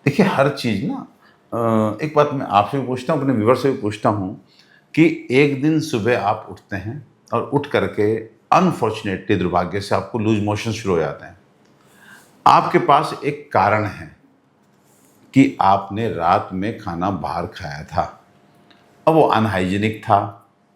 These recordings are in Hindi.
देखिए हर चीज़ ना एक बात मैं आपसे भी पूछता हूँ, अपने व्यूअर से भी पूछता हूँ कि एक दिन सुबह आप उठते हैं और उठ करके अनफॉर्चुनेटली, दुर्भाग्य से आपको लूज मोशन शुरू हो जाते हैं। आपके पास एक कारण है कि आपने रात में खाना बाहर खाया था। अब वो अनहाइजीनिक था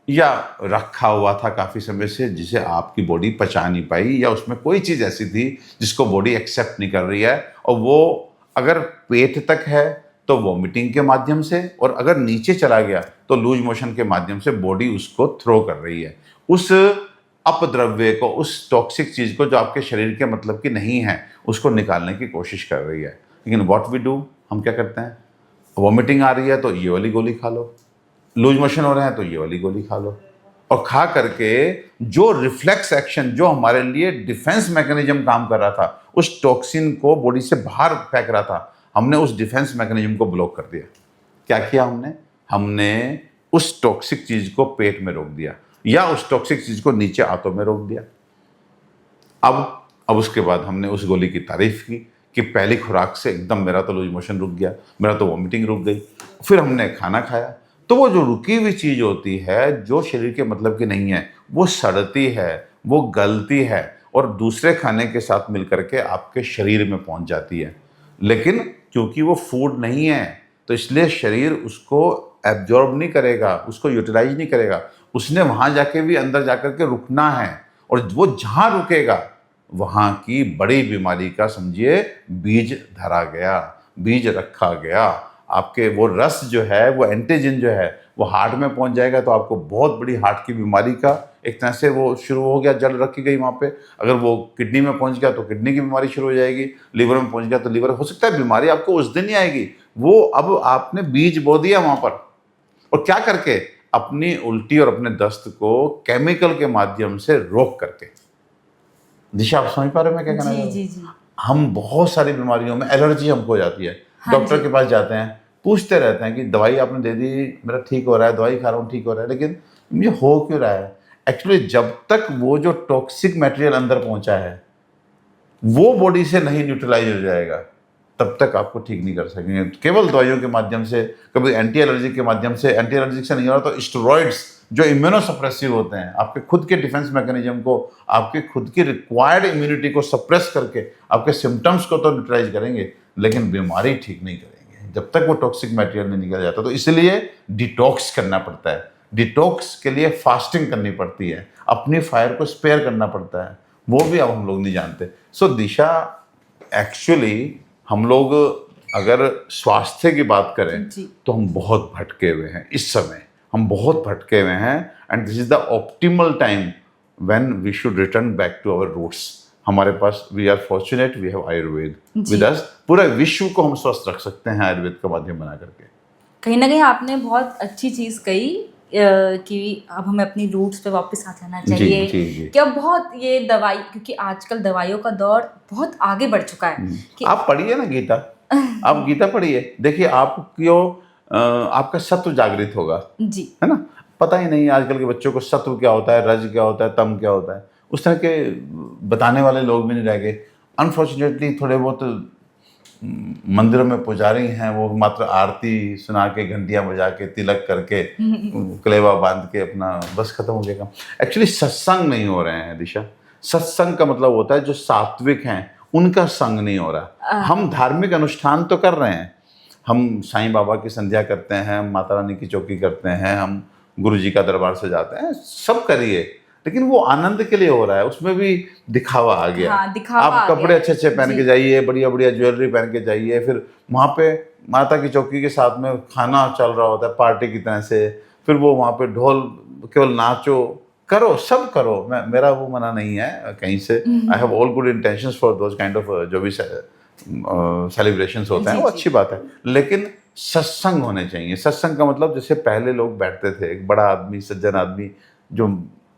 या रखा हुआ था काफ़ी समय से, जिसे आपकी बॉडी पचा नहीं पाई, या उसमें कोई चीज़ ऐसी थी जिसको बॉडी एक्सेप्ट नहीं कर रही है, और वो अगर पेट तक है तो वॉमिटिंग के माध्यम से, और अगर नीचे चला गया तो लूज मोशन के माध्यम से बॉडी उसको थ्रो कर रही है, उस अपद्रव्य को, उस टॉक्सिक चीज़ को जो आपके शरीर के मतलब की नहीं है, उसको निकालने की कोशिश कर रही है। लेकिन व्हाट वी डू, हम क्या करते हैं? वॉमिटिंग आ रही है तो ये वाली गोली खा लो, लूज मोशन हो रहे हैं तो ये वाली गोली खा लो, और खा करके जो रिफ्लेक्स एक्शन, जो हमारे लिए डिफेंस मैकेनिज्म काम कर रहा था, उस टॉक्सिन को बॉडी से बाहर फेंक रहा था, हमने उस डिफेंस मैकेनिज्म को ब्लॉक कर दिया। क्या किया हमने? हमने उस टॉक्सिक चीज को पेट में रोक दिया, या उस टॉक्सिक चीज को नीचे आंतों में रोक दिया। अब उसके बाद हमने उस गोली की तारीफ की कि पहली खुराक से एकदम मेरा तो लूज मोशन रुक गया, मेरा तो वॉमिटिंग रुक गई। फिर हमने खाना खाया, तो वो जो रुकी हुई चीज़ होती है, जो शरीर के मतलब की नहीं है, वो सड़ती है, वो गलती है, और दूसरे खाने के साथ मिलकर के आपके शरीर में पहुंच जाती है। लेकिन क्योंकि वो फूड नहीं है, तो इसलिए शरीर उसको एब्जॉर्ब नहीं करेगा, उसको यूटिलाइज नहीं करेगा। उसने वहां जाके भी अंदर जाकर के रुकना है, और वो जहां रुकेगा वहां की बड़ी बीमारी का समझिए बीज धरा गया, बीज रखा गया। आपके वो रस जो है, वो एंटीजन जो है, वो हार्ट में पहुंच जाएगा तो आपको बहुत बड़ी हार्ट की बीमारी का एक तरह से वो शुरू हो गया, जड़ रखी गई वहां पे। अगर वो किडनी में पहुंच गया तो किडनी की बीमारी शुरू हो जाएगी, लिवर में पहुंच गया तो लिवर, हो सकता है बीमारी आपको उस दिन ही आएगी। वो अब आपने बीज बो दिया वहां पर, और क्या करके? अपनी उल्टी और अपने दस्त को केमिकल के माध्यम से रोक करके। दिशा, आप समझ पा रहे हो मैं क्या कहना चाह जी रहा जी हूँ? जी। हम बहुत सारी बीमारियों में एलर्जी हमको हो जाती है, हाँ डॉक्टर जी। के पास जाते हैं, पूछते रहते हैं कि दवाई आपने दे दी, मेरा ठीक हो रहा है, दवाई खा रहा हूँ ठीक हो रहा है, लेकिन मुझे हो क्यों रहा है? एक्चुअली जब तक वो जो टॉक्सिक मटेरियल अंदर पहुंचा है वो बॉडी से नहीं न्यूट्रलाइज हो जाएगा, तब तक आपको ठीक नहीं कर सकेंगे। केवल दवाइयों के माध्यम से, कभी एंटी एलर्जिक के माध्यम से, एंटी एलर्जिक से नहीं हो रहा तो स्टेरॉइड्स जो इम्यूनोसप्रेसिव होते हैं, आपके खुद के डिफेंस मैकेनिज्म को, आपके खुद की रिक्वायर्ड इम्यूनिटी को सप्रेस करके आपके सिम्टम्स को तो न्यूट्रलाइज करेंगे, लेकिन बीमारी ठीक नहीं करेंगे जब तक वो टॉक्सिक मटेरियल नहीं निकल जाता। तो इसलिए डिटॉक्स करना पड़ता है। डिटॉक्स के लिए फास्टिंग करनी पड़ती है, अपनी फायर को स्पेयर करना पड़ता है, वो भी अब हम लोग नहीं जानते। सो दिशा, एक्चुअली हम लोग अगर स्वास्थ्य की बात करें जी तो हम बहुत भटके हुए हैं इस समय, हम बहुत भटके हुए हैं, and this is the optimal time when we should return back to our roots. हमारे पास, we are fortunate, we have Ayurveda with जी। अस। पूरा विश्व को हम स्वस्थ रख सकते हैं आयुर्वेद का माध्यम बना करके। कहीं ना कहीं आपने बहुत अच्छी चीज़ कही कि अब हमें अपनी रूट्स पे वापस आ जाना जी चाहिए। जी जी। कि अब बहुत ये दवाई, क्योंकि आजकल दवाइयों का दौर बहुत आगे बढ़ चुका है कि आप पढ़िए ना गीता, आप गीता पढ़िए, देखिए आपको आपका सत्व जागृत होगा, जी है ना? पता ही नहीं आजकल के बच्चों को सत्व क्या होता है, रज क्या होता है, तम क्या होता है, उस तरह के बताने वाले लोग भी नहीं रह गए। अनफॉर्चुनेटली थोड़े बहुत मंदिरों में पुजारी हैं, वो मात्र आरती सुना के, घंटियां बजा के, तिलक करके, कलेवा बांध के अपना बस खत्म हो गया। एक्चुअली सत्संग नहीं हो रहे हैं दिशा। सत्संग का मतलब होता है जो सात्विक हैं उनका संग नहीं हो रहा। हम धार्मिक अनुष्ठान तो कर रहे हैं, हम साईं बाबा की संध्या करते हैं, हम माता रानी की चौकी करते हैं, हम गुरु जी का दरबार सजाते हैं, सब करिए, लेकिन वो आनंद के लिए हो रहा है, उसमें भी दिखावा आ गया। हाँ, दिखावा आप आ कपड़े गया अच्छे अच्छे पहन जी। के जाइए, बढ़िया बढ़िया ज्वेलरी पहन के जाइए, फिर वहाँ पे माता की चौकी के साथ में खाना चल रहा होता है पार्टी की तरह से, फिर वो वहाँ पे ढोल, केवल नाचो, करो, सब करो। मेरा वो मना नहीं है कहीं से। I have all good intentions for those kind of जो भी सेलिब्रेशंस होते हैं, जी वो जी अच्छी बात है, लेकिन सत्संग होने चाहिए। सत्संग का मतलब जैसे पहले लोग बैठते थे, एक बड़ा आदमी, सज्जन आदमी, जो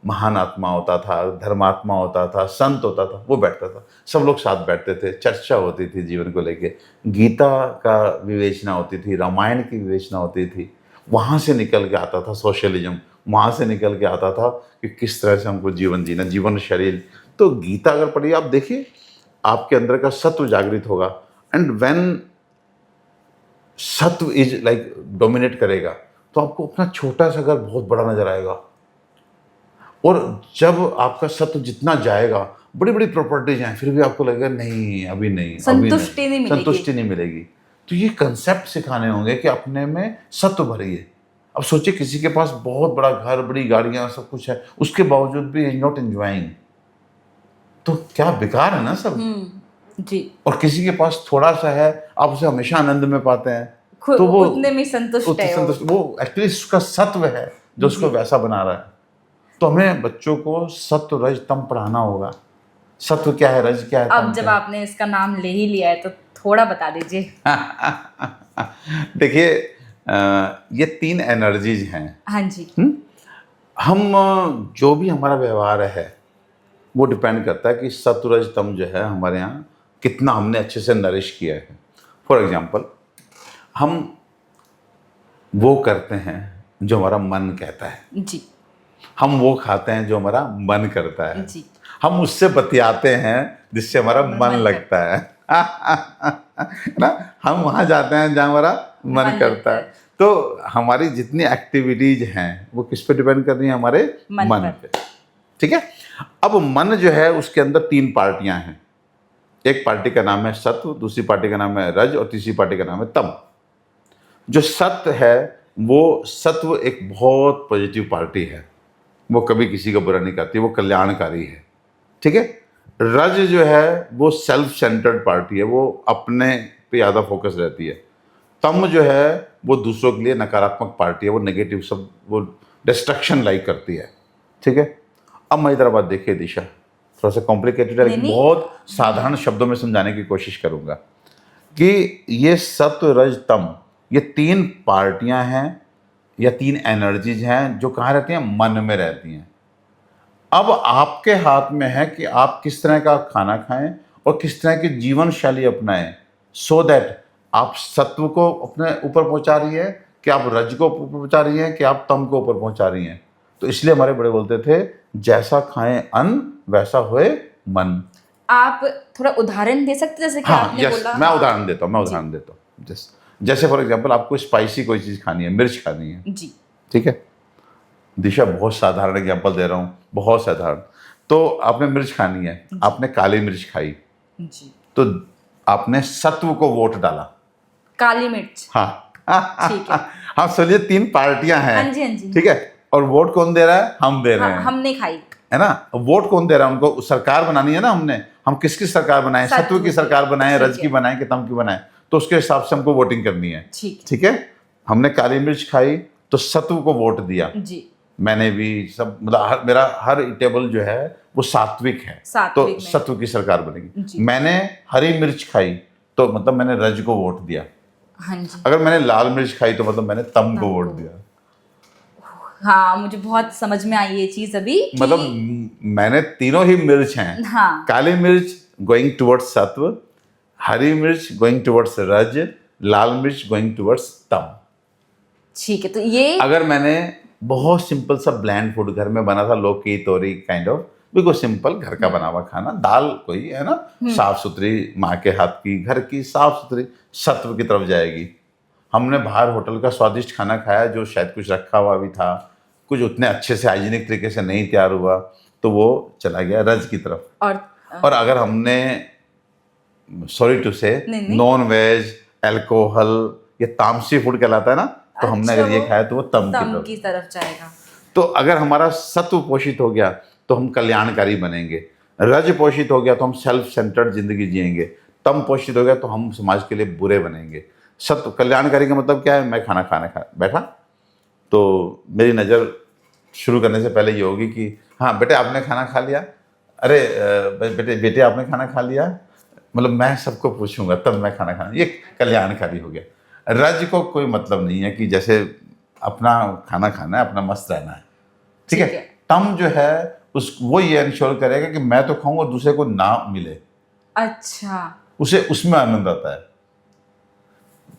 महान आत्मा होता था, धर्मात्मा होता था, संत होता था, वो बैठता था, सब लोग साथ बैठते थे, चर्चा होती थी जीवन को लेके, गीता का विवेचना होती थी, रामायण की विवेचना होती थी। वहाँ से निकल के आता था सोशलिज्म, वहाँ से निकल के आता था कि किस तरह से हमको जीवन जीना, जीवन शैली। तो गीता अगर पढ़िए, आप देखिए आपके अंदर का सत्व जागृत होगा। एंड व्हेन सत्व इज लाइक डोमिनेट करेगा तो आपको अपना छोटा सा घर बहुत बड़ा नजर आएगा। और जब आपका सत्व जितना जाएगा, बड़ी बड़ी प्रॉपर्टीज हैं, फिर भी आपको लगेगा नहीं अभी नहीं, संतुष्टि नहीं मिलेगी। संतुष्टि नहीं मिलेगी। तो ये कंसेप्ट सिखाने होंगे कि अपने में सत्व भरिए। अब सोचिए किसी के पास बहुत बड़ा घर, बड़ी गाड़ियां, सब कुछ है, उसके बावजूद भी इज नॉट एंजॉइंग, तो क्या बेकार है ना सब। जी। और किसी के पास थोड़ा सा है, आप उसे हमेशा आनंद में पाते हैं, तो वो उतने में संतुष्ट है, वो एक्चुअली उसका सत्व है जो उसको वैसा बना रहा है। तो हमें बच्चों को सत्व रज तम पढ़ाना होगा। सत्व क्या है, रज क्या है, अब जब आपने इसका नाम ले ही लिया है तो थोड़ा बता दीजिए। देखिए ये 3 एनर्जीज हैं। हाँ जी। हम जो भी हमारा व्यवहार है वो डिपेंड करता है कि सत्व रज तम जो है हमारे यहाँ कितना हमने अच्छे से नरिश किया है। फॉर एग्जाम्पल, हम वो करते हैं जो हमारा मन कहता है जी। हम वो खाते हैं जो हमारा मन करता है जी। हम उससे बतियाते हैं जिससे हमारा मन लगता है ना, हम वहाँ जाते हैं जहाँ हमारा मन करता है। तो हमारी जितनी एक्टिविटीज हैं वो किस पे डिपेंड कर रही हैं, हमारे मन पे। ठीक है। अब मन जो है उसके अंदर 3 पार्टियां हैं। एक पार्टी का नाम है सत्व, दूसरी पार्टी का नाम है रज और तीसरी पार्टी का नाम है तम। जो सत्व है वो सत्व एक बहुत पॉजिटिव पार्टी है, वो कभी किसी का बुरा नहीं करती, वो कल्याणकारी है। ठीक है। रज जो है वो सेल्फ सेंटर्ड पार्टी है, वो अपने पे ज़्यादा फोकस रहती है। तम जो है वो दूसरों के लिए नकारात्मक पार्टी है, वो नेगेटिव सब, वो डिस्ट्रक्शन लाइक करती है। ठीक है। अब मैं इधर बात देखिए दिशा, थोड़ा सा कॉम्प्लिकेटेड है लेकिन बहुत साधारण शब्दों में समझाने की कोशिश करूंगा कि ये सत्व रज तम, ये 3 पार्टियां हैं या 3 एनर्जीज हैं जो कहाँ रहती हैं, मन में रहती हैं। अब आपके हाथ में है कि आप किस तरह का खाना खाएं और किस तरह की जीवन शैली अपनाएं, सो दैट आप सत्व को अपने ऊपर पहुंचा रही है कि आप रज को ऊपर पहुंचा रही हैं कि आप तम को ऊपर पहुंचा रही हैं। तो इसलिए हमारे बड़े बोलते थे जैसा खाएं अन्न वैसा होए मन। आप थोड़ा उदाहरण दे सकते हैं जैसे कि आपने बोला? मैं उदाहरण देता हूँ, जैसे फॉर एग्जांपल आपको स्पाइसी कोई चीज़ खानी है, मिर्च खानी है जी। ठीक है। दिशा बहुत साधारण एग्जांपल दे रहा हूँ, बहुत साधारण। तो आपने मिर्च खानी है, आपने काली मिर्च खाई जी, तो आपने सत्व को वोट डाला, काली मिर्च। हाँ ठीक है। हाँ सुनिए 3 पार्टियां हैं। हाँ जी, हाँ जी। ठीक है। और वोट कौन दे रहा है, हम दे रहे हैं। हमने खाई है ना। वोट कौन दे रहा है, उनको सरकार बनानी है ना। हम किसकी सरकार बनाए, सत्व की सरकार बनाए, रज की बनाए कि तम की बनाए, तो उसके हिसाब से हमको वोटिंग करनी है। ठीक है। हमने काली मिर्च खाई तो सत्व को वोट दिया जी। मैंने भी सब, मतलब मेरा हर टेबल जो है वो सात्विक है, तो सत्व की सरकार बनेगी। मैंने हरी मिर्च खाई तो मतलब मैंने रज को वोट दिया। हाँ जी। अगर मैंने लाल मिर्च खाई तो मतलब मैंने तम को वोट दिया। हाँ, मुझे बहुत समझ में आई ये चीज अभी, मतलब मैंने तीनों ही मिर्च हैं। हाँ। काली मिर्च गोइंग टुवर्ड्स सत्व, हरी मिर्च गोइंग टुवर्ड्स रज, लाल मिर्च गोइंग टुवर्ड्स तम। ठीक है। तो ये अगर मैंने बहुत सिंपल सा ब्लैंड फूड घर में बना था, लौकी तोरी काइंड ऑफ, बिल्कुल सिंपल घर का बना हुआ खाना, दाल कोई है ना, साफ सुथरी माँ के हाथ की, घर की साफ सुथरी, सत्व की तरफ जाएगी। हमने बाहर होटल का स्वादिष्ट खाना खाया जो शायद कुछ रखा हुआ भी था, कुछ उतने अच्छे से हाइजीनिक तरीके से नहीं तैयार हुआ, तो वो चला गया रज की तरफ। और अगर हमने सॉरी टू से नॉन वेज, अल्कोहल, ये तामसी फूड कहलाता है ना, तो हमने अगर ये खाया तो वो तम की तरफ जाएगा। तो अगर हमारा सत्व पोषित हो गया तो हम कल्याणकारी बनेंगे, रज पोषित हो गया तो हम सेल्फ सेंटर्ड जिंदगी जिएंगे, तम पोषित हो गया तो हम समाज के लिए बुरे बनेंगे। सत्व कल्याणकारी का मतलब क्या है, मैं खाना खा बैठा तो मेरी नज़र शुरू करने से पहले ये होगी कि हाँ बेटे आपने खाना खा लिया, अरे बेटे आपने खाना खा लिया, मतलब मैं सबको पूछूंगा तब मैं खाना खाना, ये कल्याणकारी हो गया। रज को कोई मतलब नहीं है कि जैसे अपना खाना खाना है, अपना मस्त रहना है। ठीक है। तम जो है वो ये इंश्योर करेगा कि मैं तो खाऊं और दूसरे को ना मिले। अच्छा। उसे उसमें आनंद आता है।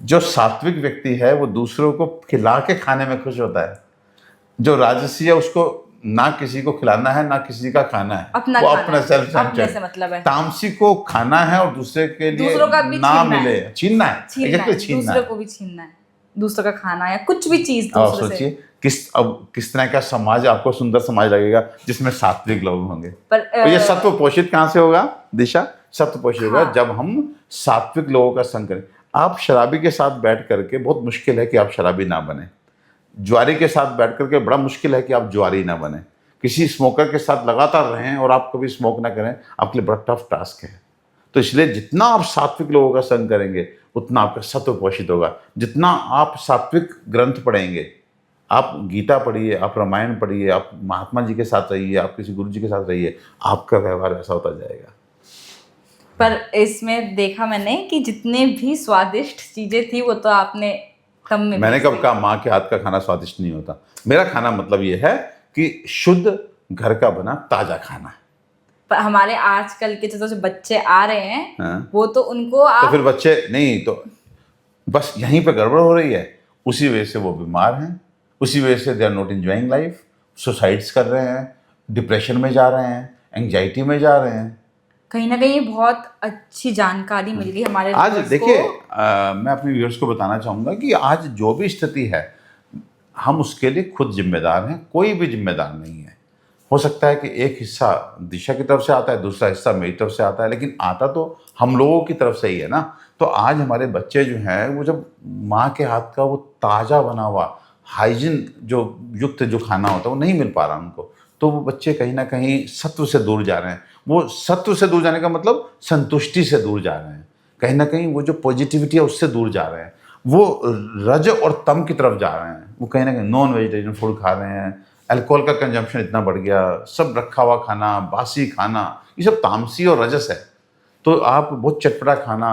जो सात्विक व्यक्ति है वो दूसरों को खिला के खाने में खुश होता है। जो राजसी है उसको ना किसी को खिलाना है ना किसी का खाना है, अपना वो खाना अपना है, सेल्फ अपने से मतलब है। तामसी को खाना है और दूसरे के लिए दूसरों का भी ना छीनना मिले, है। छीनना है, छीनना है, छीनना दूसरों है। को भी छीनना है, दूसरों का खाना या कुछ भी चीज अब दूसरों से। सोचिए किस तरह का समाज आपको सुंदर समाज लगेगा जिसमें सात्विक लोग होंगे। पर तो ये सत्व पोषित कहाँ से होगा दिशा? सत्व पोषित होगा हाँ। जब हम सात्विक लोगों का संग करें। आप शराबी के साथ बैठ करके बहुत मुश्किल है कि आप शराबी ना बने। ज्वारी के साथ बैठ करके बड़ा मुश्किल है कि आप ज्वारी ना बने। किसी स्मोकर के साथ लगातार रहें और आप कभी स्मोक ना करें, आपके लिए बड़ा टफ टास्क है। तो इसलिए जितना आप सात्विक लोगों का संग करेंगे उतना आपका सत्व पोषित होगा। जितना आप सात्विक ग्रंथ पढ़ेंगे, आप गीता पढ़िए, आप रामायण पढ़िए, आप महात्मा जी के साथ रहिए, आप किसी गुरु जी के साथ रहिए, आपका व्यवहार ऐसा होता जाएगा। पर इसमें देखा मैंने कि जितने भी स्वादिष्ट चीजें थी वो तो आपने कम में मैंने भेज कब दी। कहा माँ के हाथ का खाना स्वादिष्ट नहीं होता? मेरा खाना मतलब ये है कि शुद्ध घर का बना ताजा खाना। पर हमारे आजकल के जो बच्चे आ रहे हैं, हाँ। वो तो उनको तो आप फिर बच्चे नहीं, तो बस यहीं पे गड़बड़ हो रही है। उसी वजह से वो बीमार हैं, उसी वजह से they are not enjoying life, suicides कर रहे हैं, डिप्रेशन में जा रहे हैं, एंग्जाइटी में जा रहे हैं। कहीं ना कहीं बहुत अच्छी जानकारी मिल गई हमारे आज viewers देखिए, को। मैं अपने व्यूअर्स को बताना चाहूँगा कि आज जो भी स्थिति है हम उसके लिए खुद जिम्मेदार हैं, कोई भी जिम्मेदार नहीं है। हो सकता है कि एक हिस्सा दिशा की तरफ से आता है, दूसरा हिस्सा मेरी तरफ से आता है, लेकिन आता तो हम लोगों की तरफ से ही है ना। तो आज हमारे बच्चे जो हैं वो जब माँ के हाथ का वो ताज़ा बना हुआ हाइजीन जो युक्त जो खाना होता है वो नहीं मिल पा रहा उनको, तो वो बच्चे कहीं ना कहीं सत्व से दूर जा रहे हैं। वो सत्व से दूर जाने का मतलब संतुष्टि से दूर जा रहे हैं, कहीं ना कहीं वो जो पॉजिटिविटी है उससे दूर जा रहे हैं, वो रज और तम की तरफ जा रहे हैं। वो कहीं ना कहीं नॉन वेजिटेरियन फूड खा रहे हैं, अल्कोहल का कंजम्पशन इतना बढ़ गया, सब रखा हुआ खाना, बासी खाना, ये सब तामसी और रजस है। तो आप बहुत चटपटा खाना,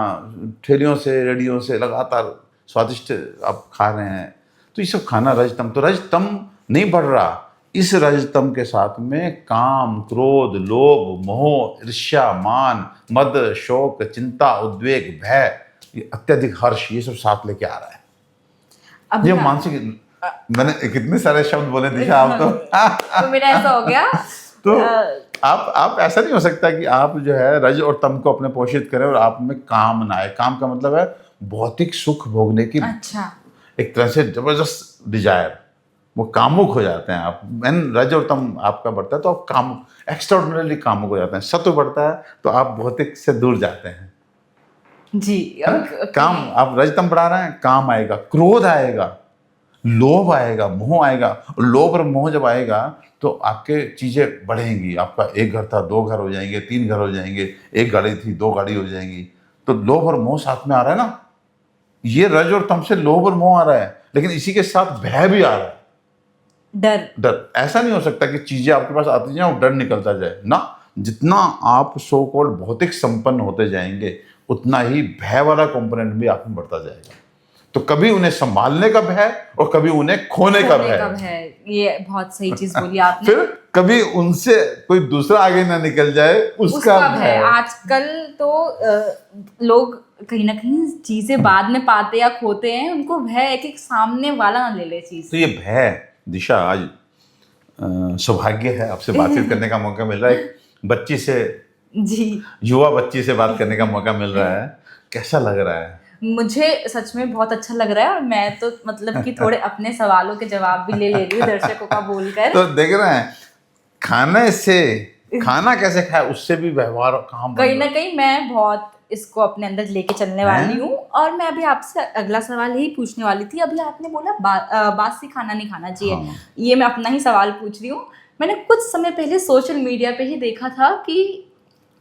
ठेलियों से रेडियों से लगातार स्वादिष्ट आप खा रहे हैं, तो ये सब खाना रजतम। तो रजतम नहीं बढ़ रहा, इस रजतम के साथ में काम, क्रोध, लोभ, मोह, ईर्ष्या, मान, मद, शोक, चिंता, उद्वेग, भय, ये अत्यधिक हर्ष, ये सब साथ लेके आ रहा है। अब ये ना- मानसिक, मैंने कितने सारे शब्द बोले दिशा आप तो। तो मेरा ऐसा हो गया। तो आप ऐसा नहीं हो सकता कि आप जो है रज और तम को अपने पोषित करें और आप में काम ना आए। काम का मतलब है भौतिक सुख भोगने की अच्छा, एक तरह से जबरदस्त डिजायर, वो कामुक हो जाते हैं आप। मैन रज और तम आपका बढ़ता है तो आप काम एक्स्ट्राऑर्डिनरीली कामुक हो जाते हैं। सत्व बढ़ता है तो आप भौतिक से दूर जाते हैं, जी। है ना? काम, आप रजतम बढ़ा रहे हैं, काम आएगा, क्रोध आएगा, लोभ आएगा, मोह आएगा। और लोभ और मोह जब आएगा तो आपके चीजें बढ़ेंगी। आपका एक घर था 2 घर हो जाएंगे, 3 घर हो जाएंगे, एक गाड़ी थी 2 गाड़ी हो जाएंगी। तो लोभ और मोह साथ में आ रहा है ना। ये रज और तम से लोभ और मोह आ रहा है, लेकिन इसी के साथ भय भी आ रहा है, डर। ऐसा नहीं हो सकता कि चीजें आपके पास आती जाए और डर निकलता जाए ना। जितना आप सो कॉल्ड भौतिक संपन्न होते जाएंगे उतना ही भय वाला कंपोनेंट भी आप में बढ़ता जाएगा। तो कभी उन्हें संभालने का भय और कभी उन्हें खोने का भय। ये बहुत सही चीज बोली आपने। फिर कभी उनसे कोई दूसरा आगे ना निकल जाए उसका भय। आजकल तो लोग कहीं ना कहीं चीजें बाद में पाते या खोते हैं, उनको भय है कि सामने वाला ना ले ले चीज। तो ये भय, दिशा, आज सौभाग्य है आपसे बातचीत करने का मौका मिल रहा है। एक बच्ची से, जी, युवा बच्ची से बात करने का मौका मिल रहा है। कैसा लग रहा है? मुझे सच में बहुत अच्छा लग रहा है। और मैं तो मतलब कि थोड़े अपने सवालों के जवाब भी ले रही हूँ दर्शकों का बोलकर। तो देख रहे हैं खाने से, खाना कैसे खाए उससे भी व्यवहार कहाँ कहीं ना कहीं मैं बहुत इसको अपने अंदर लेके चलने वाली हूँ। और मैं अभी आपसे अगला सवाल यही पूछने वाली थी। अभी आपने बोला बासी खाना नहीं खाना चाहिए। हाँ। ये मैं अपना ही सवाल पूछ रही हूँ। मैंने कुछ समय पहले सोशल मीडिया पे ही देखा था कि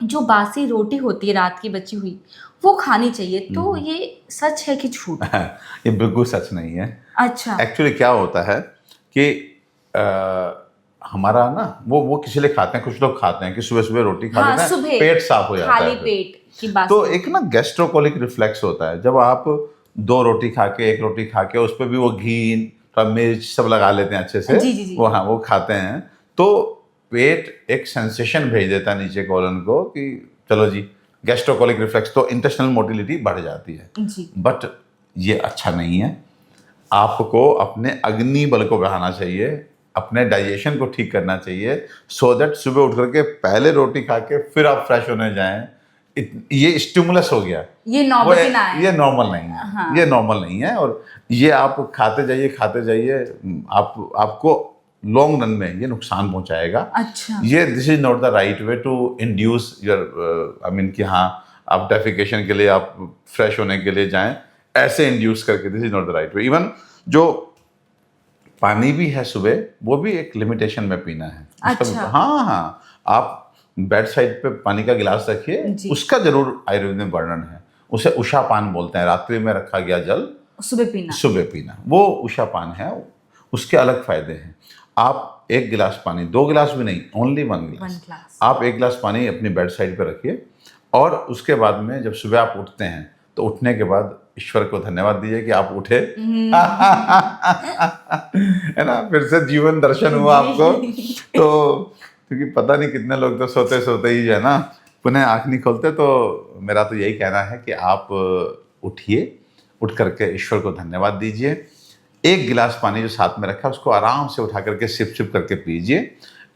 जो बासी रोटी होती है रात की बची हुई, वो खानी चाहिए। तो ये सच है कि झूठ? ये बिल्कुल सच नहीं है। अच्छा, एक्चुअली क्या होता है कि हमारा ना वो किसी लिए खाते हैं, कुछ लोग खाते हैं कि सुबह सुबह रोटी खा लेते हैं, सुबह पेट साफ हो जाता खाली है फिर। पेट की बासी। तो एक ना गैस्ट्रोकोलिक रिफ्लेक्स होता है। जब आप 2 रोटी खा के, 1 रोटी खा के उस पर भी वो घी, थोड़ा मिर्च सब लगा लेते हैं अच्छे से, जी। वो हाँ वो खाते हैं, तो पेट एक सेंसेशन भेज देता है नीचे कॉलन को कि चलो जी, गैस्ट्रोकोलिक रिफ्लेक्स, तो इंटेस्टिनल मोटिलिटी बढ़ जाती है। जी, बट ये अच्छा नहीं है। आपको अपने अग्नि बल को बढ़ाना चाहिए, अपने डाइजेशन को ठीक करना चाहिए, सो दैट सुबह उठ करके पहले रोटी खा के फिर आप फ्रेश होने जाएं। ये स्टिमुलस हो गया, ये नौबती ना आए। ये नॉर्मल नहीं है। हाँ। ये नॉर्मल नहीं है, और ये आप खाते जाइए, आपको लॉन्ग रन में ये नुकसान पहुंचाएगा। अच्छा। ये this is not the right way to induce your, I mean कि हाँ आप डेफिकेशन के लिए, आप फ्रेश होने के लिए जाएं, ऐसे इंड्यूस करके, this is not the right way. Even जो पानी भी है सुबह, वो भी एक लिमिटेशन में पीना है। अच्छा। हाँ, आप बेड साइड पे पानी का गिलास रखिए, जी। उसका जरूर आयुर्वेद में वर्णन है। उसे उषा पान बोलते हैं, रात्रि में रखा गया जल सुबह पीना, वो उषा पान है। उसके अलग फायदे हैं। आप 1 गिलास पानी, 2 गिलास भी नहीं, ओनली 1 गिलास, आप 1 गिलास पानी अपनी बेड साइड पे रखिए, और उसके बाद में जब सुबह आप उठते हैं तो उठने के बाद ईश्वर को धन्यवाद दीजिए कि आप उठे। है ना, फिर से जीवन दर्शन हुआ आपको। तो क्योंकि पता नहीं कितने लोग तो सोते सोते ही जो है ना पुनः आँख नहीं खोलते। तो मेरा तो यही कहना है कि आप उठिए, उठ करके ईश्वर को धन्यवाद दीजिए। 1 गिलास पानी जो साथ में रखा है उसको आराम से उठा करके सिप सिप करके पीजिए,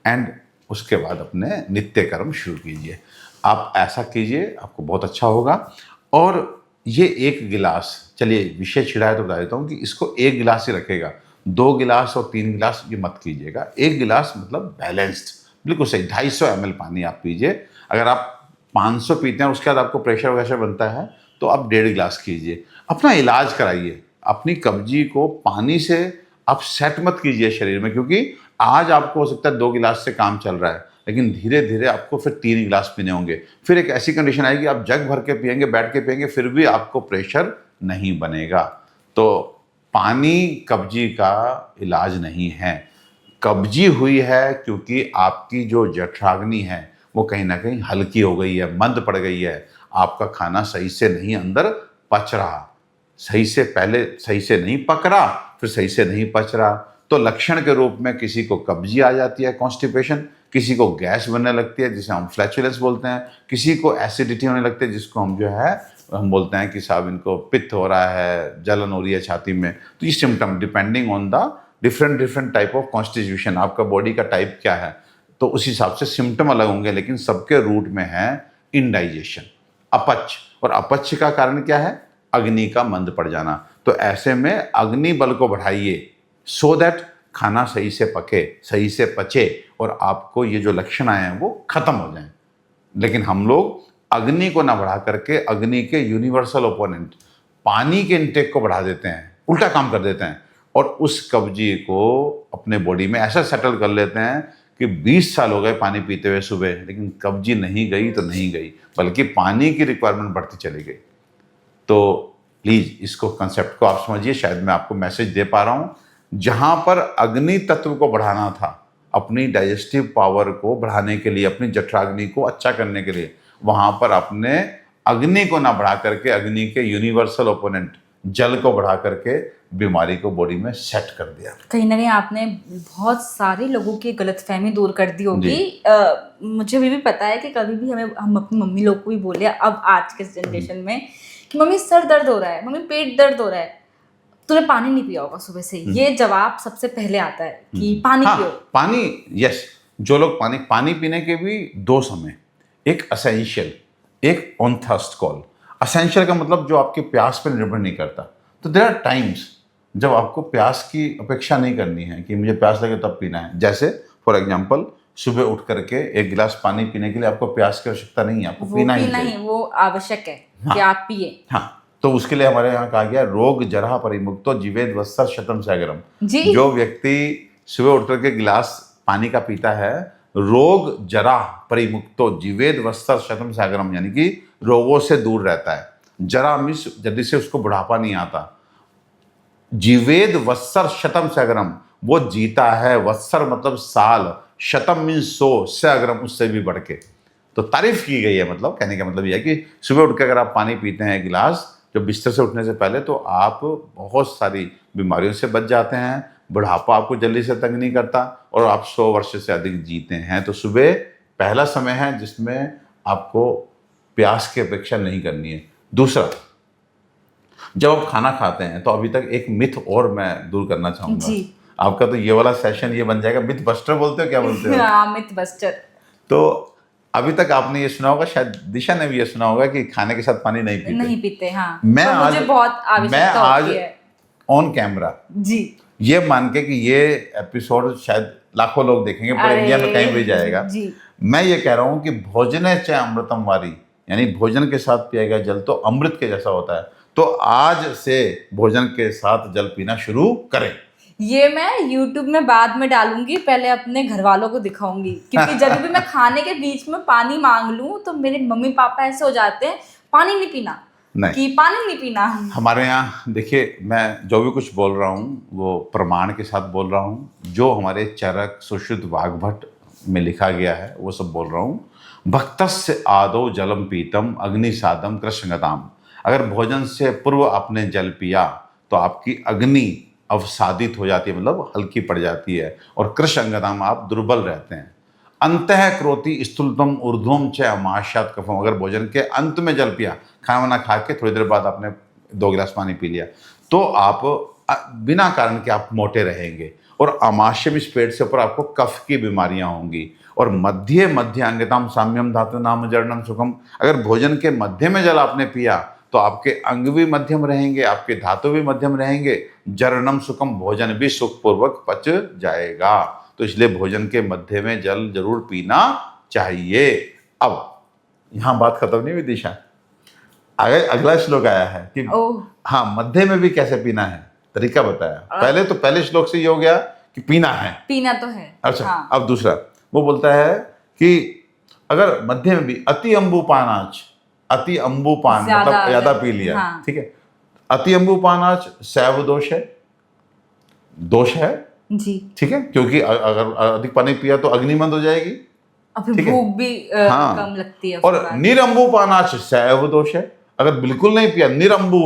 एंड उसके बाद अपने नित्य कर्म शुरू कीजिए। आप ऐसा कीजिए, आपको बहुत अच्छा होगा। और ये 1 गिलास, चलिए विषय छिड़ा है तो बता देता हूँ कि इसको 1 गिलास ही रखेगा, 2 गिलास और 3 गिलास ये मत कीजिएगा। 1 गिलास मतलब बैलेंस्ड, बिल्कुल सही। 250 ml पानी आप पीजिए। अगर आप 500 पीते हैं, उसके बाद आपको प्रेशर वगैरह बनता है, तो आप 1.5 गिलास कीजिए। अपना इलाज कराइए, अपनी कब्जी को पानी से आप सेट मत कीजिए शरीर में, क्योंकि आज आपको हो सकता है 2 गिलास से काम चल रहा है, लेकिन धीरे धीरे आपको फिर 3 गिलास पीने होंगे। फिर एक ऐसी कंडीशन आएगी, आप जग भर के पिएंगे, बैठ के पिएंगे, फिर भी आपको प्रेशर नहीं बनेगा। तो पानी कब्जी का इलाज नहीं है। कब्जी हुई है क्योंकि आपकी जो जठराग्नि है वो कहीं ना कहीं हल्की हो गई है, मंद पड़ गई है। आपका खाना सही से नहीं अंदर पच रहा, सही से पहले सही से नहीं पक रहा, फिर सही से नहीं पच रहा। तो लक्षण के रूप में किसी को कब्जी आ जाती है, कॉन्स्टिपेशन, किसी को गैस बनने लगती है जिसे हम फ्लैचुलेंस बोलते हैं, किसी को एसिडिटी होने लगती है जिसको हम जो है हम बोलते हैं कि साहब इनको पित्त हो रहा है, जलन हो रही है छाती में। तो ये symptom depending on the different type of constitution, आपका बॉडी का टाइप क्या है, तो उस हिसाब से सिम्टम अलग होंगे, लेकिन सबके रूट में है इनडाइजेशन, अपच। और अपच का कारण क्या है? अग्नि का मंद पड़ जाना। तो ऐसे में अग्नि बल को बढ़ाइए, सो दैट खाना सही से पके, सही से पचे, और आपको ये जो लक्षण आए हैं वो खत्म हो जाएं। लेकिन हम लोग अग्नि को ना बढ़ा करके अग्नि के यूनिवर्सल ओपोनेंट पानी के इंटेक को बढ़ा देते हैं, उल्टा काम कर देते हैं, और उस कब्जी को अपने बॉडी में ऐसा सेटल कर लेते हैं कि 20 साल हो गए पानी पीते हुए सुबह, लेकिन कब्जी नहीं गई तो नहीं गई, बल्कि पानी की रिक्वायरमेंट बढ़ती चली गई। तो प्लीज़ इसको, कंसेप्ट को आप समझिए। शायद मैं आपको मैसेज दे पा रहा हूँ। जहाँ पर अग्नि तत्व को बढ़ाना था, अपनी डाइजेस्टिव पावर को बढ़ाने के लिए, अपनी जठराग्नि को अच्छा करने के लिए, वहाँ पर अपने अग्नि को ना बढ़ा करके अग्नि के यूनिवर्सल ओपोनेंट जल को बढ़ा करके बीमारी को बॉडी में सेट कर दिया। कहीं ना कहीं आपने बहुत सारे लोगों की गलतफहमी दूर कर दी होगी। मुझे भी पता है कि कभी भी हम अपनी मम्मी लोग को भी बोले, अब आज के जनरेशन में, कि मम्मी सर दर्द हो रहा है, मम्मी पेट दर्द हो रहा है, तूने पानी नहीं पिया होगा सुबह से। ये जवाब सबसे पहले आता है कि पानी पियो। पानी, यस। जो लोग पानी पीने के भी 2 समय, एक असेंशियल, एक ऑन थर्स्ट कॉल। असेंशियल का मतलब जो आपके प्यास पर निर्भर नहीं करता। तो देयर आर टाइम्स जब आपको प्यास की अपेक्षा नहीं करनी है कि मुझे प्यास लगे तब पीना है। जैसे फॉर एग्जांपल, सुबह उठ करके 1 गिलास पानी पीने के लिए आपको प्यास की आवश्यकता नहीं है, आपको पीना ही चाहिए। वो आवश्यक है कि आप पिए। हाँ, तो उसके लिए हमारे यहाँ कहा गया, रोग जरा परिमुक्तो जीवेद वत्सर शतम सागरम। जी। जो व्यक्ति सुबह उठ करके गिलास पानी का पीता है, रोग जरा परिमुक्तो जीवेद वत्सर शतम सागरम, यानी कि रोगों से दूर रहता है। जरा मीन्स जल्दी से उसको बुढ़ापा नहीं आता। जीवेद वत्सर शतम सागरम, वो जीता है। वत्सर मतलब साल, शतम मीन्स 100, से अग्रम उससे भी बढ़ के। तो तारीफ की गई है। मतलब कहने का मतलब यह है कि सुबह उठ के अगर आप पानी पीते हैं 1 गिलास, जो बिस्तर से उठने से पहले, तो आप बहुत सारी बीमारियों से बच जाते हैं। बुढ़ापा आपको जल्दी से तंग नहीं करता, और आप 100 वर्ष से अधिक जीते हैं। तो सुबह पहला समय है जिसमें आपको प्यास की अपेक्षा नहीं करनी है। दूसरा, जब आप खाना खाते हैं तो अभी तक एक मिथ और मैं दूर करना चाहूँगा। आपका तो ये वाला सेशन ये बन जाएगा, मिथ बस्टर बोलते हो, क्या बोलते हो? हाँ, मिथ बस्टर। तो अभी तक आपने ये सुना होगा, शायद दिशा ने भी ये सुना होगा कि खाने के साथ पानी नहीं पीते। नहीं पीते, हाँ। मैं पर मुझे आज बहुत आवश्यकता होती है। ऑन कैमरा जी। ये मान के कि ये एपिसोड शायद लाखों लोग देखेंगे, पूरे इंडिया में कहीं भी जाएगा। जी। मैं ये कह रहा हूँ कि भोजने च अमृतम वारी, यानी भोजन के साथ पिया गया जल तो अमृत के जैसा होता है। तो आज से भोजन के साथ जल पीना शुरू करें। ये मैं YouTube में बाद में डालूंगी, पहले अपने घर वालों को दिखाऊंगी, क्योंकि जब भी मैं खाने के बीच में पानी मांग लूं तो मेरे मम्मी पापा ऐसे हो जाते हैं, पानी नहीं पीना, नहीं, कि पानी नहीं पीना। हमारे यहाँ देखिए, मैं जो भी कुछ बोल रहा हूँ वो प्रमाण के साथ बोल रहा हूँ। जो हमारे चरक सुश्रुत वाग्भट में लिखा गया है वो सब बोल रहा हूँ। भक्तस्य आदौ जलम पीतम अग्नि सादम कृष्णगताम। अगर भोजन से पूर्व आपने जल पिया तो आपकी अग्नि अवसादित हो जाती है, मतलब हल्की पड़ जाती है, और कृष्णगताम आप दुर्बल रहते हैं। अंतः क्रोति स्थूलतम ऊर्ध्वम च अमाश्यात कफम। अगर भोजन के अंत में जल पिया, खाना वाना खा के थोड़ी देर बाद आपने 2 गिलास पानी पी लिया, तो आप बिना कारण के आप मोटे रहेंगे, और अमाश्यम इस पेट से ऊपर आपको कफ की बीमारियां होंगी। और मध्य मध्यांगताम साम्यम धातु नाम जरणम सुखम। अगर भोजन के मध्य में जल आपने पिया तो आपके अंग भी मध्यम रहेंगे, आपके धातु भी मध्यम रहेंगे, जरणम सुखम, भोजन भी सुखपूर्वक पच जाएगा। तो इसलिए भोजन के मध्य में जल जरूर पीना चाहिए। अब यहाँ बात खत्म नहीं हुई दिशा, आगे अगला श्लोक आया है कि हाँ, मध्य में भी कैसे पीना है, तरीका बताया। पहले तो पहले श्लोक से ये हो गया कि पीना है, पीना तो है। अच्छा हाँ। अब दूसरा वो बोलता है कि अगर मध्य में भी अति अम्बुपानाच, अति अम्बुपान मतलब ज्यादा पी लिया, हाँ। ठीक है, अति अम्बुपानाच शैव दोष है, दोष है जी, ठीक है, क्योंकि अगर अधिक पानी पिया तो अग्निमंद हो जाएगी, फिर भूख भी हाँ, कम लगती है। और निरंबुपानाच शैव दोष है, अगर बिल्कुल नहीं पिया निरंबु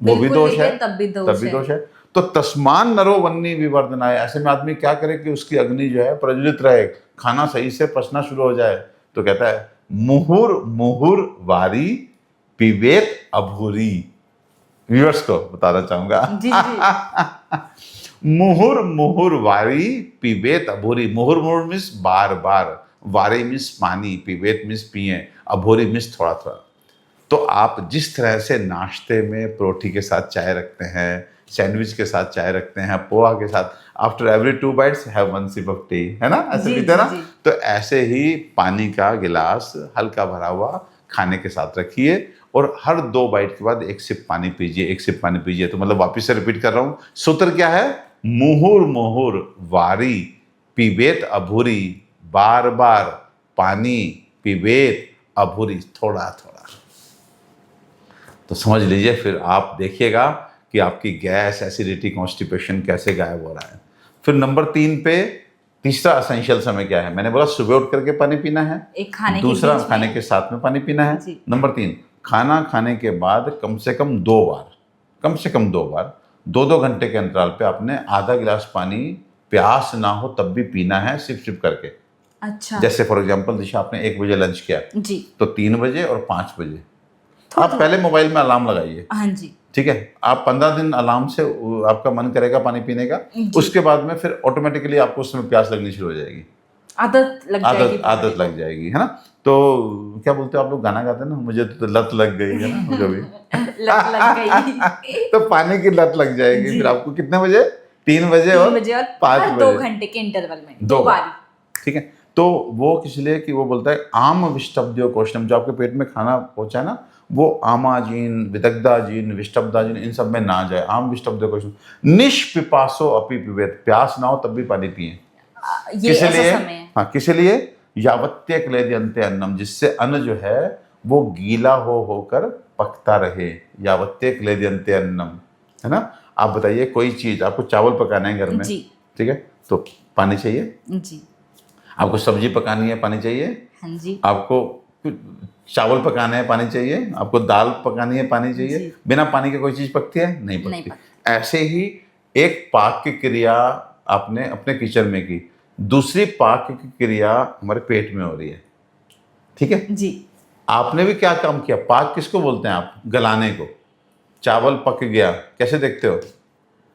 वो भी दोष है, तब भी दोष है। तो तस्मान नरो वन्नी विवर्धनाय। ऐसे में आदमी क्या करे कि उसकी अग्नि जो है प्रज्वलित रहे, खाना सही से पचना शुरू हो जाए। तो कहता है मुहुर मुहुर वारी पिबेत अभूरी। व्यूअर्स को बताना चाहूंगा, जी जी। मुहुर मुहुर वारी पिबेत अभूरी। मुहुर मुहुर मीन्स बार बार, वारी मीन्स पानी, पिबेत मीन्स पिए, अभूरी मीन्स थोड़ा थोड़ा। तो आप जिस तरह से नाश्ते में परोठी के साथ चाय रखते हैं, सैंडविच के साथ चाय रखते हैं, पोहा के साथ, after every 2 bites have 1 sip of T, है ना, ऐसे पीते हैं ना। तो ऐसे ही पानी का गिलास हल्का भरा हुआ खाने के साथ रखिए, और हर 2 बाइट के बाद 1 सिप पानी पीजिए, 1 सिप पानी पीजिए। तो मतलब वापिस से रिपीट कर रहा हूँ, सूत्र क्या है, मुहुर मुहुर वारी पिबेत अभूरी, बार बार पानी पिबेत अभूरी, थोड़ा थोड़ा। तो समझ लीजिए, फिर आप देखिएगा कि आपकी गैस, एसिडिटी, कॉन्स्टिपेशन कैसे गायब हो रहा है। फिर नंबर 3 पे तीसरा असेंशियल समय क्या है, मैंने बोला सुबह उठ करके पानी पीना है, एक खाने दूसरा खाने के साथ में पानी पीना है, नंबर 3 खाना खाने के बाद कम से कम 2 बार, कम से कम 2 बार 2-2 घंटे के अंतराल पे आपने आधा गिलास पानी, प्यास ना हो तब भी पीना है, सिप सिप करके। अच्छा, जैसे फॉर एग्जांपल दिशा आपने 1 बजे लंच किया जी, तो 3 बजे और 5 बजे आप पहले मोबाइल में अलार्म लगाइए, हाँ जी, ठीक है। आप 15 दिन अलार्म से आपका मन करेगा पानी पीने का, उसके बाद में फिर ऑटोमेटिकली आपको उसमें प्यास लगनी शुरू हो जाएगी, आदत लग जाएगी, है ना। तो क्या बोलते हो आप लोग, गाना गाते हैं ना, मुझे तो लत लग गई है ना, मुझे भी लत लग गई तो पानी की लत लग जाएगी। फिर आपको कितने बजे, 3 बजे और 5 बजे, 2 घंटे के इंटरवल में 2 बार, ठीक है। तो वो किस लिए कि वो बोलता है आम विष्टब्द्यो कोष्णम, जो आपके पेट में खाना पहुंचा है ना, वो आमाजीन, विदग्धाजीन, विष्टब्दाजीन, इन सब में ना जाए। आम विष्टब्द्यो कोष्णम निष्पिपासो अपि पिबेत, प्यास ना हो तब भी पानी पिए। किस लिए, हाँ किस लिए, यावत्य क्लेद्यन्ते अन्नम, जिससे अन्न जो है वो गीला होकर पकता रहे, यावत्य क्लेद्यन्ते अन्नम, है ना। आप बताइए कोई चीज, आपको चावल पकाना है घर में, ठीक है, तो पानी चाहिए जी, आपको सब्जी पकानी है पानी चाहिए, हाँ जी, आपको चावल पकाना है पानी चाहिए, आपको दाल पकानी है पानी चाहिए, बिना पानी के कोई चीज पकती है, नहीं पकती। ऐसे ही एक पाक की क्रिया आपने अपने किचन में की, दूसरी पाक की क्रिया हमारे पेट में हो रही है, ठीक है जी। आपने भी क्या काम किया, पाक किसको बोलते हैं आप, गलाने को। चावल पक गया कैसे देखते हो,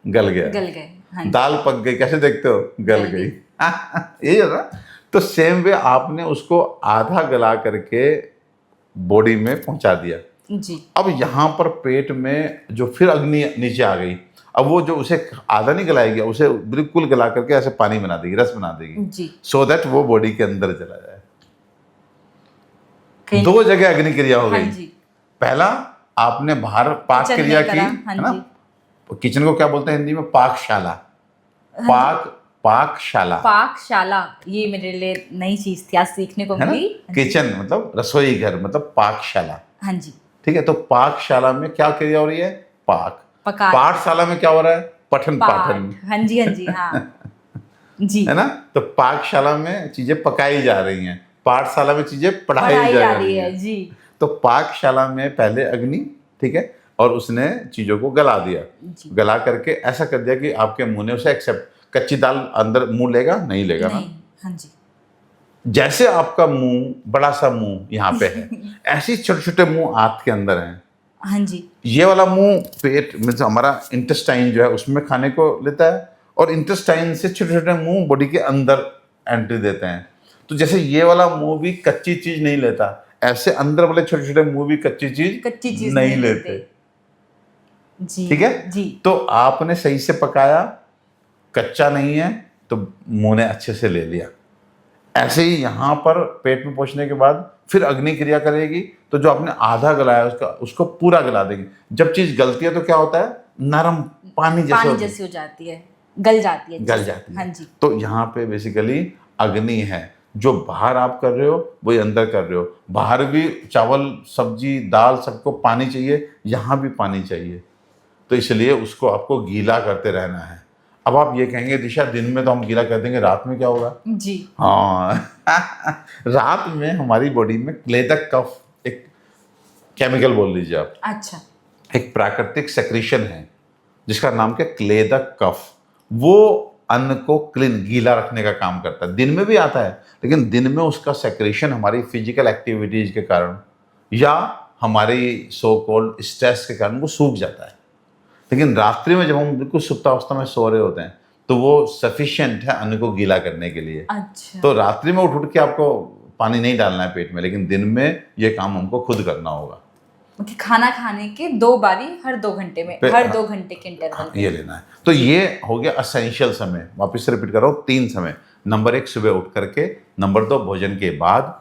गल गया, हाँ जी। दाल पक गई, कैसे देखते हो, गल गल गई। यही है ना। तो सेम वे आपने उसको आधा गला करके बॉडी में पहुंचा दिया। जी अब यहाँ पर पेट में जो फिर अग्नि नीचे आ गई, अब वो जो उसे आधा नहीं गलाएगी, उसे बिल्कुल गला करके ऐसे पानी बना देगी, रस बना देगी, जी सो दैट वो बॉडी के अंदर चला जाए। कहीं- दो जगह अग्नि क्रिया हो हाँ गई। जी। पहला, आपने बाहर पाक किचन में क्रिया की, करा, हाँ है ना। जी। किचन को क्या बोलते हैं हिंदी में? पाकशाला। पाकशाला, पाकशाला, ये मेरे लिए नई चीज थी, आज सीखने को है ना। मिली। किचन मतलब रसोई घर, मतलब पाकशाला। हाँ जी। ठीक है, तो पाकशाला में क्या क्रिया हो रही है? पाक। पका पाठशाला में क्या हो रहा है? पठन पाठन, पाठ, हाँ जी हाँ जी हाँ जी। है ना। तो पाकशाला में चीजें पकाई जा रही हैं, पाठशाला में चीजें पढ़ाई पढ़ाई जा जा रही रही हैं। है जी। तो पाकशाला में पहले अग्नि, ठीक है, और उसने चीजों को गला दिया। जी। गला करके ऐसा कर दिया कि आपके मुंह ने उसे एक्सेप्ट। कच्ची दाल अंदर मुंह लेगा? नहीं लेगा ना। नहीं, हाँ जी। जैसे आपका मुंह, बड़ा सा मुंह यहाँ पे है, ऐसे ही छोटे छोटे मुंह आंत के अंदर हैं। हाँ जी। ये वाला मुंह पेट में, जो हमारा इंटेस्टाइन जो है, उसमें खाने को लेता है, और इंटेस्टाइन से छोटे छोटे मुंह बॉडी के अंदर एंट्री देते हैं। तो जैसे ये वाला मुंह भी कच्ची चीज नहीं लेता, ऐसे अंदर वाले छोटे छोटे मुंह भी कच्ची चीज नहीं लेते। जी ठीक है जी। तो आपने सही से पकाया, कच्चा नहीं है, तो मुंह ने अच्छे से ले लिया। ऐसे ही यहाँ पर पेट में पहुंचने के बाद फिर अग्नि क्रिया करेगी, तो जो आपने आधा गलाया उसको पूरा गला देगी। जब चीज गलती है तो क्या होता है? नरम पानी जैसे हो जाती है, गल जाती है, गल जाती है। हाँ जी। तो यहाँ पे बेसिकली अग्नि है। जो बाहर आप कर रहे हो वही अंदर कर रहे हो। बाहर भी चावल सब्जी दाल सबको पानी चाहिए, यहाँ भी पानी चाहिए। तो इसलिए उसको आपको गीला करते रहना है। अब आप ये कहेंगे दिशा, दिन में तो हम गीला कर देंगे, रात में क्या होगा? जी हाँ। रात में हमारी बॉडी में क्लेदक कफ, एक केमिकल बोल लीजिए आप, अच्छा। एक प्राकृतिक सेक्रेशन है जिसका नाम क्या? क्लेदक कफ। वो अन्न को क्लीन, गीला रखने का काम करता है। दिन में भी आता है, लेकिन दिन में उसका सेक्रेशन हमारी फिजिकल एक्टिविटीज के कारण या हमारी सो कॉल्ड स्ट्रेस के कारण वो सूख जाता है। लेकिन रात्रि में जब हम बिल्कुल सुप्तावस्था में सो रहे होते हैं, तो वो सफिशिएंट है अन्न को गीला करने के लिए। अच्छा। तो रात्रि में उठ के आपको पानी नहीं डालना है पेट में, लेकिन दिन में ये काम हमको खुद करना होगा। कि खाना खाने के 2 बारी हर 2 घंटे में, हर 2 घंटे के इंटरवल में ये लेना है। तो ये हो गया असेंशियल समय। वापस से रिपीट कर रहा हूँ, 3 समय। नंबर 1 सुबह उठ करके, नंबर 2 भोजन के बाद,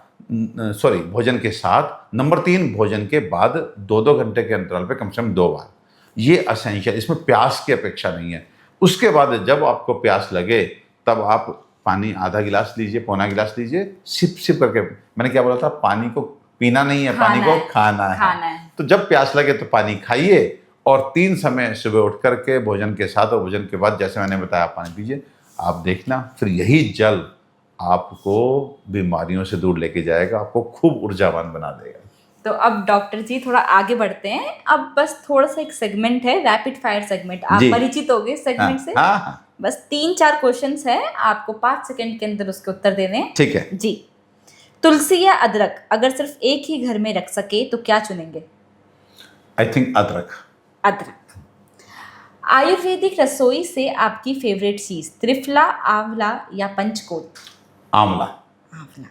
भोजन के साथ, नंबर 3 भोजन के बाद 2-2 घंटे के अंतराल पे कम से कम 2 बार। ये असेंशियल, इसमें प्यास की अपेक्षा नहीं है। उसके बाद जब आपको प्यास लगे तब आप पानी आधा गिलास लीजिए, पौना गिलास लीजिए, सिप सिप करके। मैंने क्या बोला था? पानी को पीना नहीं है, पानी को खाना है। तो जब प्यास लगे तो पानी खाइए, और 3 समय सुबह उठ करके, भोजन के साथ और भोजन के बाद, जैसे मैंने बताया, पानी पीजिए। आप देखना फिर यही जल आपको बीमारियों से दूर लेके जाएगा, आपको खूब ऊर्जावान बना देगा। तो अब डॉक्टर जी थोड़ा आगे बढ़ते हैं। अब बस थोड़ा सा एक सेगमेंट है, रैपिड फायर सेगमेंट। आप जी। परिचित हो गए सेगमेंट से? हाँ। बस 3-4 क्वेश्चंस है, आपको 5 सेकंड के अंदर उसके उत्तर देने हैं। ठीक है जी। तुलसी या अदरक अगर सिर्फ एक ही घर में रख सके तो क्या चुनेंगे? आई थिंक अदरक। अदरक। आयुर्वेदिक रसोई से आपकी फेवरेट चीज त्रिफला, आंवला या पंचकोल? आंवला। आंवला।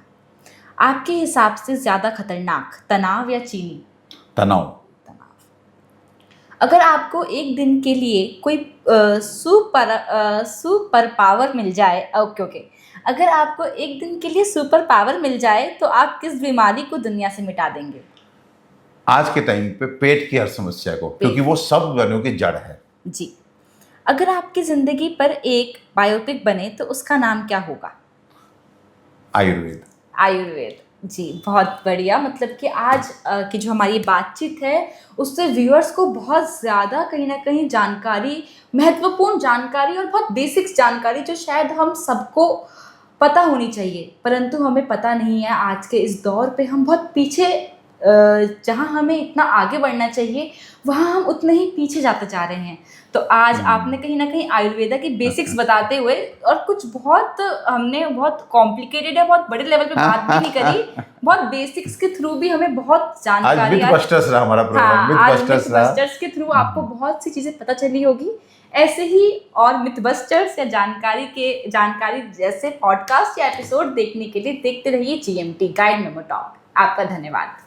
आपके हिसाब से ज्यादा खतरनाक तनाव या चीनी? तनाव। अगर आपको एक दिन के लिए कोई सुपर पावर मिल जाए, ओके, अगर आपको एक दिन के लिए सुपर पावर मिल जाए तो आप किस बीमारी को दुनिया से मिटा देंगे? आज के टाइम पे पेट की हर समस्या को, क्योंकि वो सब बीमारियों की जड़ है। जी। अगर आपकी जिंदगी पर एक बायोपिक बने तो उसका नाम क्या होगा? आयुर्वेद। आयुर्वेद। जी, बहुत बढ़िया। मतलब कि आज की जो हमारी बातचीत है उससे व्यूअर्स को बहुत ज़्यादा कहीं ना कहीं जानकारी, महत्वपूर्ण जानकारी और बहुत बेसिक्स जानकारी जो शायद हम सबको पता होनी चाहिए, परंतु हमें पता नहीं है। आज के इस दौर पे हम बहुत पीछे जहाँ हमें इतना आगे बढ़ना चाहिए वहाँ हम उतने ही पीछे जाते जा रहे हैं। तो आज आपने कहीं ना कहीं आयुर्वेदा की बेसिक्स बताते हुए और कुछ बहुत हमने बहुत कॉम्प्लिकेटेड है, बहुत बड़े लेवल पे बात भी नहीं करी, बहुत बेसिक्स के थ्रू भी हमें बहुत आज जानकारी मिथ बस्टर्स रहा हमारा प्रोग्राम, हाँ, मिथ आज बस्टर्स रहा। मिथबस्टर्स के थ्रू आपको बहुत सी चीजें पता चली होगी। ऐसे ही और मिथबस्टर्स या जानकारी जैसे पॉडकास्ट या एपिसोड देखने के लिए देखते रहिए GMT गाइड मेमो टॉक। आपका धन्यवाद।